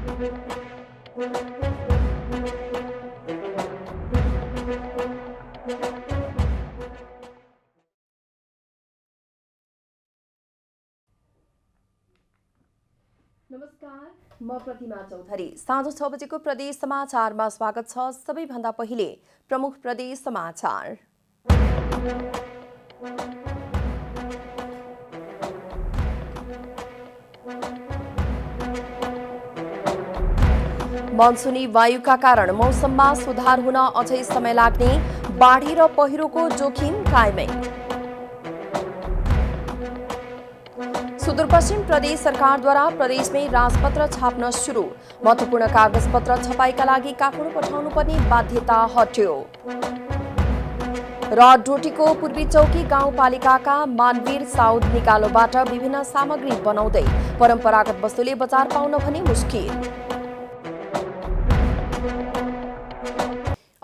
नमस्कार, म प्रतिमा चौधरी। साँझ 6 बजेको प्रदेश समाचारमा स्वागत छ। सबैभन्दा पहिले प्रमुख प्रदेश समाचार। मनसुनी वायुका कारण मौसममा सुधार हुन अझै समय लाग्ने, बाढी र पहिरोको जोखिम कायमै। सुदूरपश्चिम प्रदेश सरकारद्वारा प्रदेशमै राजपत्र छाप्न सुरु। महत्त्वपूर्ण कागजपत्र छपाईका लागि काठमाडौँ पठाउनुपर्ने बाध्यता हट्यो। र डोटीको पूर्वी चौकी गाउँपालिकाका मानवीर साउद निकालोबाट विभिन्न सामग्री बनाउँदै परम्परागत वस्तुले बजार पाउन भने मुस्किल।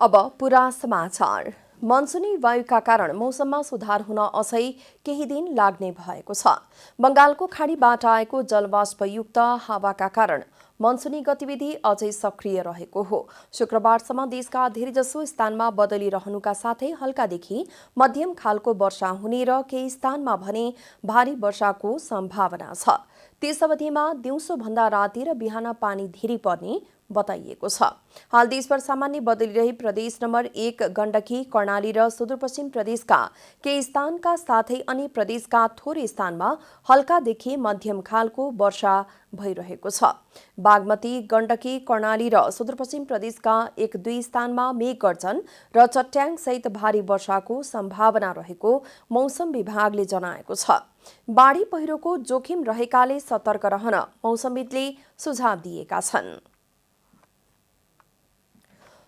अब पूरा समाचार। मनसुनी वायुका कारण मौसममा सुधार हुन अझै केही दिन लाग्ने भएको छ। बंगालको खाडीबाट आएको जलवाष्पयुक्त हावाका कारण मनसुनी गतिविधि अझै सक्रिय रहेको हो। शुक्रबारसम्म देशका धेरैजसो स्थानमा बदली रहनुका साथै हल्कादेखि मध्यम खालको वर्षा हुने र केही स्थानमा भने भारी वर्षाको सम्भावना छ। त्यस अवधिमा दिउँसोभन्दा राति र बिहान पानी धेरै पर्ने बताइएको छ। हाल देशभर सामान्य बदली रही प्रदेश नम्बर 1 गण्डकी, कर्णाली र सुदूरपश्चिम प्रदेशका केही स्थानका साथै अन्य प्रदेशका थोरै स्थानमा हल्कादेखि मध्यम खालको वर्षा भइरहेको छ। बागमती, गण्डकी, कर्णाली र सुदूरपश्चिम प्रदेशका 1-2 स्थानमा मेघगर्जन र चट्याङ सहित भारी वर्षाको सम्भावना रहेको मौसम विभागले जनाएको छ। बाढी पहिरोको जोखिम रहेकाले सतर्क रहन मौसमविदले सुझाव दिएका छन्।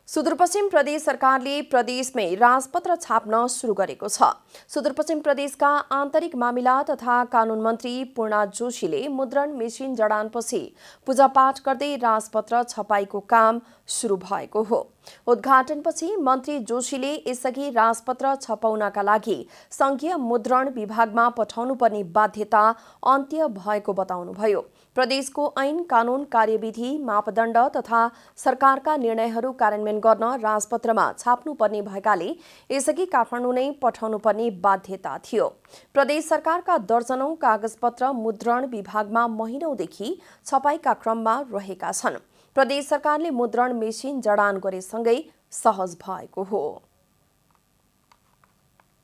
सुदूरपश्चिम प्रदेश सरकारले प्रदेशमै राजपत्र छाप्न सुरु गरेको छ। सुदूरपश्चिम प्रदेशका आन्तरिक मामिला तथा कानून मन्त्री पूर्णा जोशीले मुद्रण मेसिन जडानपछि पूजापाठ गर्दै राजपत्र छपाईको काम सुरु भएको हो। उद्घाटनपछि मन्त्री जोशीले यसअघि राजपत्र छपाउनका लागि संघीय मुद्रण विभागमा पठाउनुपर्ने बाध्यता अन्त्य भएको बताउनुभयो। प्रदेशको ऐन कानून, कार्यविधि, मापदण्ड तथा सरकारका निर्णयहरू कार्यान्वयन गर्न राजपत्रमा छाप्नुपर्ने भएकाले यसअघि काठमाडौँ नै पठाउनुपर्ने बाध्यता थियो। प्रदेश सरकारका दर्जनौं कागजपत्र मुद्रण विभागमा महिनौंदेखि छपाईका क्रममा रहेका छन्। प्रदेश सरकारले मुद्रण मेसिन जडान गरेसँगै सहज भएको हो।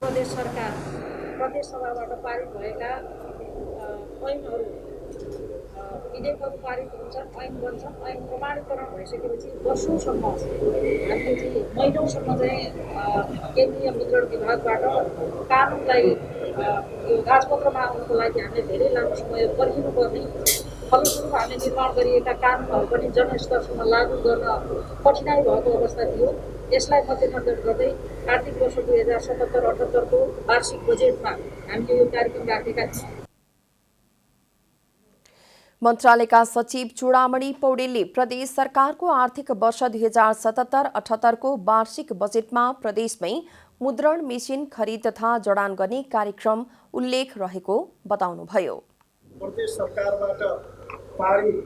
प्रदेश सरकार प्रदेश सभाबाट पारित भएका ऐनहरू विधेयकहरू पारित हुन्छन्, ऐन बन्छन्। ऐन प्रमाणीकरण भइसकेपछि वर्षौँसम्म हामीले चाहिँ महिनौसम्म चाहिँ केन्द्रीय मुद्रण विभागबाट कानुनलाई यो राजपत्रमा आउनको लागि हामीले धेरै लामो समय पर्खिनुपर्ने, फलस्वरूप हामीले निर्माण गरिएका कानुनहरू पनि जनस्तरसम्म लागू गर्न कठिनाइ भएको अवस्था थियो। यसलाई मध्यनजर गर्दै आर्थिक वर्ष 2077-78 को वार्षिक बजेटमा हामीले यो कार्यक्रम राखेका थियौँ। मन्त्रालयका सचिव चूडामणि पौडेलले प्रदेश सरकारको आर्थिक वर्ष 2077-78 को वार्षिक बजेटमा प्रदेशमै मुद्रण मेसिन खरिद तथा जडान गर्ने कार्यक्रम उल्लेख रहेको बताउनुभयो। प्रदेश सरकारबाट पारित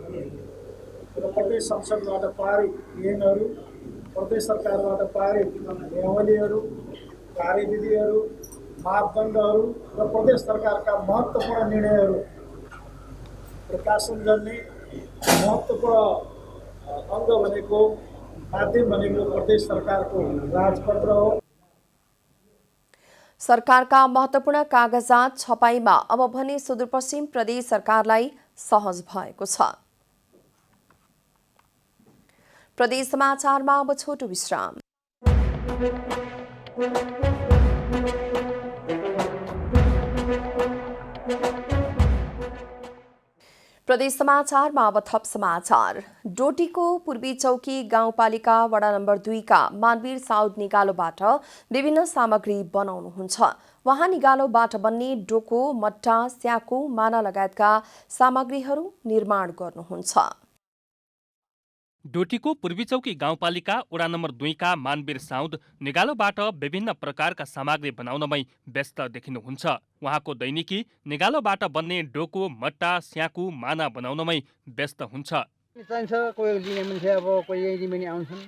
र प्रदेश संसदबाट पारित ऐनहरू, प्रदेश सरकारबाट पारित नियमावलीहरू, कार्यविधिहरू, मापदण्डहरू र प्रदेश सरकारका महत्त्वपूर्ण निर्णयहरू प्रकाशन गर्ने महत्त्वपूर्ण अङ्ग भनेको, माध्यम भनेको प्रदेश सरकारको राजपत्र हो। सरकारका महत्त्वपूर्ण कागजात छपाईमा अब भने सुदूरपश्चिम प्रदेश सरकारलाई सहज भएको छ। प्रदेश समाचारमा अब छोटो विश्राम। प्रदेश समाचारमा अब थप समाचार। डोटीको पूर्वी चौकी गाउँपालिका वडा नम्बर 2 का मानवीर साउद निगालोबाट विभिन्न सामग्री बनाउनुहुन्छ। वहाँ निगालोबाट बन्ने डोको, मट्टा, स्याकु, माना लगायतका सामग्रीहरू निर्माण गर्नुहुन्छ। डोटीको पूर्वी चौकी गाउँपालिका वडा नम्बर 2 का मानवीर साउद निगालोबाट विभिन्न प्रकारका सामग्री बनाउनमै व्यस्त देखिनुहुन्छ। उहाँको दैनिकी निगालोबाट बन्ने डोको, मट्टा, स्याकु, माना बनाउनमै व्यस्त हुन्छ। चाहिन्छ कोही लिने मान्छे अब कोही यहीँ लिने आउँछन्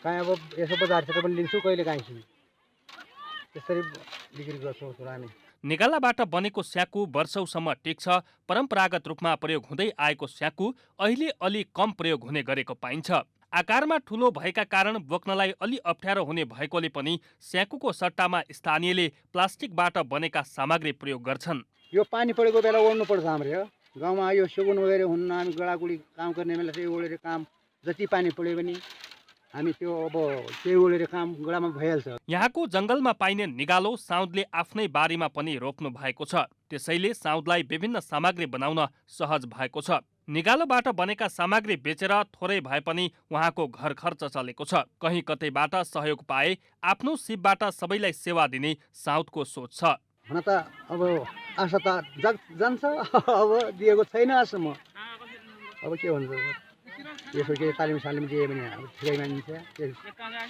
कहीँ अब यसो बजारतिर पनि लिन्छु कहिले काहीँ छु त्यसरी बिक्री गर्छौँ हामी। निगालाबाट बनेको स्याकु वर्षौसम्म टिक्छ। परम्परागत रूपमा प्रयोग हुँदै आएको स्याकु अहिले अलि कम प्रयोग हुने गरेको पाइन्छ। आकारमा ठुलो भएका कारण बोक्नलाई अलि अप्ठ्यारो हुने भएकोले पनि स्याकुको सट्टामा स्थानीयले प्लास्टिकबाट बनेका सामग्री प्रयोग गर्छन्। यो पानी परेको बेला ओढ्नुपर्छ हाम्रो गाउँमा यो सेगुन वगैरह हुन्न हामी गडागुडी काम गर्ने बेला चाहिँ ओढेर काम जति पानी पऱ्यो भने हामी त्यो अब त्यही ओढेर काम गडामा भइहाल्छ। यहाँको जङ्गलमा पाइने निगालो साउदले आफ्नै बारीमा पनि रोप्नु भएको छ। त्यसैले साउदलाई विभिन्न सामग्री बनाउन सहज भएको छ। निगालोबाट बनेका सामग्री बेचेर थोरै भए पनि उहाँको घर खर्च चलेको छ। कहीँ कतैबाट सहयोग पाए आफ्नो सिपबाट सबैलाई सेवा दिने साउदको सोच छ। हुन त अब आशा त जान्छ अब दिएको छैन आशा म अब के भन्छ यसो के तालिम दिए भने अब ठिकै मानिन्छ।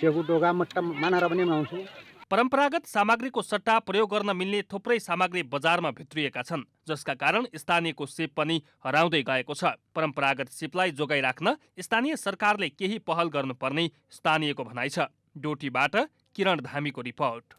सेगु डोगा मट्टा मानेर पनि बनाउँछु। परम्परागत सामग्रीको सट्टा प्रयोग गर्न मिल्ने थुप्रै सामग्री बजारमा भित्रिएका छन्, जसका कारण स्थानीयको सिप पनि हराउँदै गएको छ। परम्परागत सिपलाई जोगाइराख्न स्थानीय सरकारले केही पहल गर्नुपर्ने स्थानीयको भनाइ छ। डोटीबाट किरण धामीको रिपोर्ट।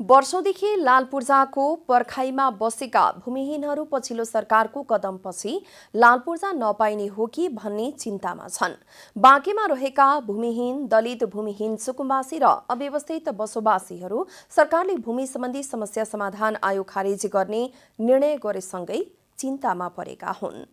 वर्षौंदेखि लालपूर्जाको पर्खाइमा बसेका भूमिहीनहरू पछिल्लो सरकारको कदमपछि लालपूर्जा नपाइने हो कि भन्ने चिन्तामा छन्। बाँकेमा रहेका भूमिहीन, दलित भूमिहीन सुकुम्बासी र अव्यवस्थित बसोबासीहरू सरकारले भूमि सम्बन्धी समस्या समाधान आयोग खारेज गर्ने निर्णय गरेसँगै चिन्तामा परेका हुन्।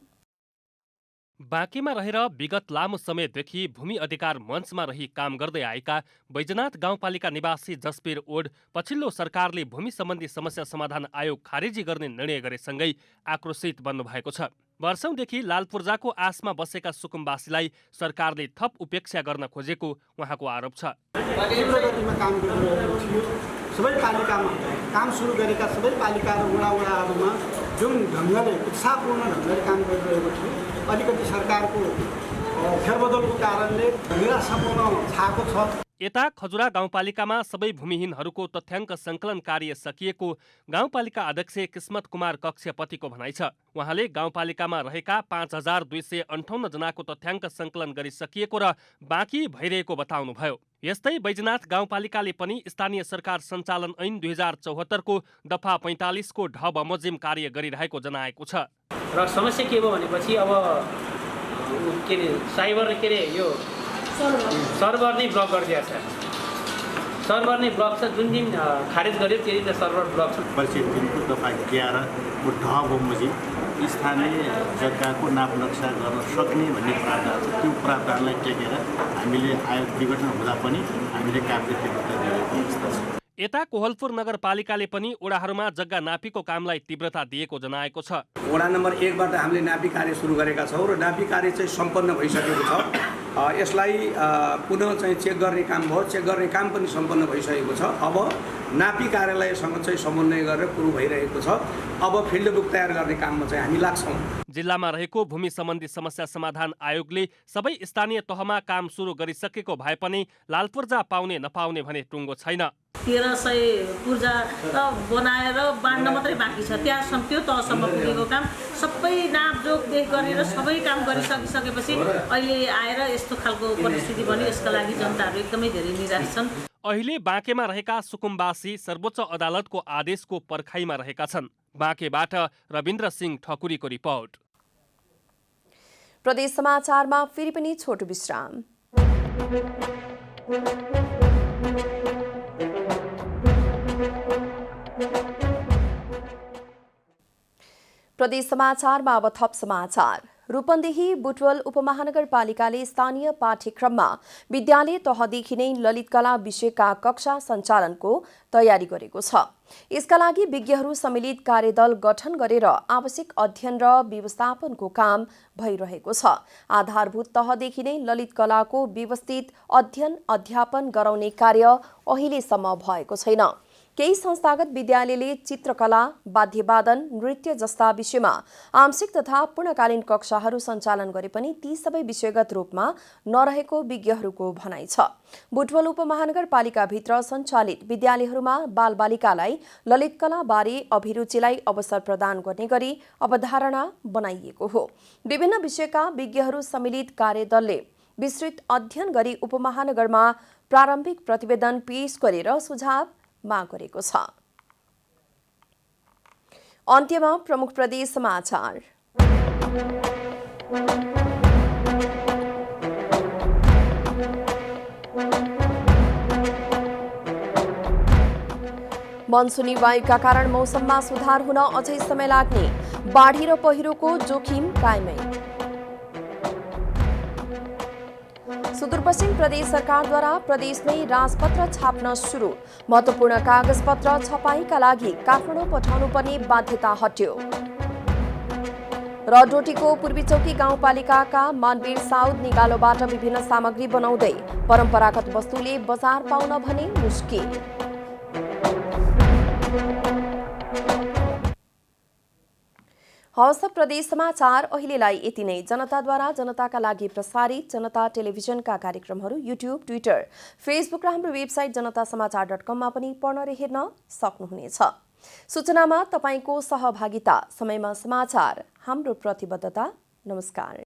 बाँकेमा रहेर विगत लामो समयदेखि भूमि अधिकार मञ्चमा रही काम गर्दै आएका बैजनाथ गाउँपालिका निवासी जसवीर ओड पछिल्लो सरकारले भूमि सम्बन्धी समस्या समाधान आयोग खारेजी गर्ने निर्णय गरेसँगै आक्रोशित बन्नु भएको छ। वर्षौंदेखि लालपूर्जाको आशमा बसेका सुकुम्बासीलाई सरकारले थप उपेक्षा गर्न खोजेको उहाँको आरोप छ। सबै पालिकामा काम सुरु गरेका सबै पालिका र वडाहरूमा जुन ढङ्गले उत्साहपूर्ण ढङ्गले काम गरिरहेको थियो, अलिकति सरकारको फेरबदलको कारणले निराशापूर्ण छाएको छ। यता खजुरा गाउँपालिकामा सबै भूमिहीनहरूको तथ्याङ्क सङ्कलन कार्य सकिएको गाउँपालिका अध्यक्ष किस्मत कुमार कक्षपतिको भनाइ छ। उहाँले गाउँपालिकामा रहेका 5258 जनाको तथ्याङ्क सङ्कलन गरिसकिएको र बाँकी भइरहेको बताउनुभयो। यस्तै बैजनाथ गाउँपालिकाले पनि स्थानीय सरकार सञ्चालन ऐन 2074 को दफा 45 को ढ बमोजिम कार्य गरिरहेको जनाएको छ। र समस्या के भयो भनेपछि अब के अरे साइबर के अरे यो सर्भर नै ब्लक गरिदिएको छ। सर्भर नै ब्लक छ, जुन दिन खारेज गर्यो त्यो दिन सर्भर ब्लक छ। परिषद दिनको दफा 11 को ढ बमोजिम स्थानीय जग्गाको नाप नक्सा गर्न सक्ने भन्ने प्रावधान छ। त्यो प्रावधानलाई टेकेर हामीले आयोग विघटन हुँदा पनि हामीले कार्य तीव्रता दिएको अवस्था छ। यता कोहलपुर नगरपालिकाले पनि ओडाहरूमा जग्गा नापीको कामलाई तीव्रता दिएको जनाएको छ। वडा नम्बर 1 बाट हामीले नापी कार्य सुरु गरेका छौँ र नापी कार्य चाहिँ सम्पन्न भइसकेको छ। यसलाई पुनः चाहिँ चेक गर्ने काम भयो, चेक गर्ने काम पनि सम्पन्न भइसकेको छ। अब नापी कार्यालयसँग चाहिँ समन्वय गरेर पुरो भइरहेको छ। अब फिल्ड बुक तयार गर्ने काममा चाहिँ हामी लाग्छौँ। जिल्लामा रहेको भूमि सम्बन्धी समस्या समाधान आयोगले सबै स्थानीय तहमा काम सुरु गरिसकेको भए पनि लालपूर्जा पाउने नपाउने भने टुङ्गो छैन। 1300 पूर्जा बनाएर बाँड्न मात्रै बाँकी छ। त्यहाँसम्म त्यो तहसम्म पुगेको काम सबै नापजोख गरेर सबै काम गरिसकेपछि अहिले आएर यस्तो खालको परिस्थिति बन्यो। यसका लागि जनताहरू एकदमै धेरै निराश छन्। अहिले बाँकेमा रहेका सुकुम्बासी सर्वोच्च अदालतको आदेशको पर्खाइमा रहेका छन्। बाँकेबाट रविन्द्र सिंह ठकुरीको रिपोर्ट। प्रदेश समाचारमा फेरि पनि छोटो विश्राम। प्रदेश समाचारमा अब थप समाचार। रूपन्देही बुटवल उपमहानगरपालिकाले स्थानीय पाठ्यक्रममा विद्यालय तहदेखि नै ललित कला विषयका कक्षा सञ्चालनको तयारी गरेको छ। यसका लागि विज्ञहरू सम्मिलित कार्यदल गठन गरेर आवश्यक अध्ययन र व्यवस्थापनको काम भइरहेको छ। आधारभूत तहदेखि नै ललित कलाको व्यवस्थित अध्ययन अध्यापन गराउने कार्य अहिलेसम्म भएको छैन। केही संस्थागत विद्यालयले चित्रकला, वाद्यवादन, नृत्य जस्ता विषयमा आंशिक तथा पूर्णकालीन कक्षाहरू सञ्चालन गरे पनि ती सबै विषयगत रूपमा नरहेको विज्ञहरूको भनाइ छ। बुटवल उपमहानगरपालिकाभित्र सञ्चालित विद्यालयहरूमा बालबालिकालाई ललित कलाबारे अभिरुचिलाई अवसर प्रदान गर्ने गरी अवधारणा बनाइएको हो। विभिन्न विषयका विज्ञहरू सम्मिलित कार्यदलले विस्तृत अध्ययन गरी उपमहानगरमा प्रारम्भिक प्रतिवेदन पेश गरेर सुझाव माग गरेको छ। अन्त्यमा प्रमुख प्रदेश समाचार। मनसुनी वायुका कारण मौसममा सुधार हुन अझै समय लाग्ने, बाढी र पहिरोको जोखिम कायमै। सुदूरपश्चिम प्रदेश सरकारद्वारा प्रदेशमै राजपत्र छाप्न सुरु, महत्त्वपूर्ण कागजपत्र छपाईका लागि काठमाडौँ पठाउनु पर्ने बाध्यता हट्यो। रडोटीको पूर्वी चौकी गाउँपालिकाका मानवीर साउद निगालोबाट विभिन्न सामग्री बनाउँदै परम्परागत वस्तुले बजार पाउन भने मुस्किल। हवस् प्रदेश समाचार अहिलेलाई यति नै। जनताद्वारा जनताका लागि प्रसारित जनता टेलिभिजनका कार्यक्रमहरू युट्युब, ट्विटर, फेसबुक र हाम्रो वेबसाइट जनतासमाचार.com मा पनि पढ्न र हेर्न सक्नुहुनेछ। सूचनामा तपाईको सहभागिता, समयमा समाचार हाम्रो प्रतिबद्धता। नमस्कार।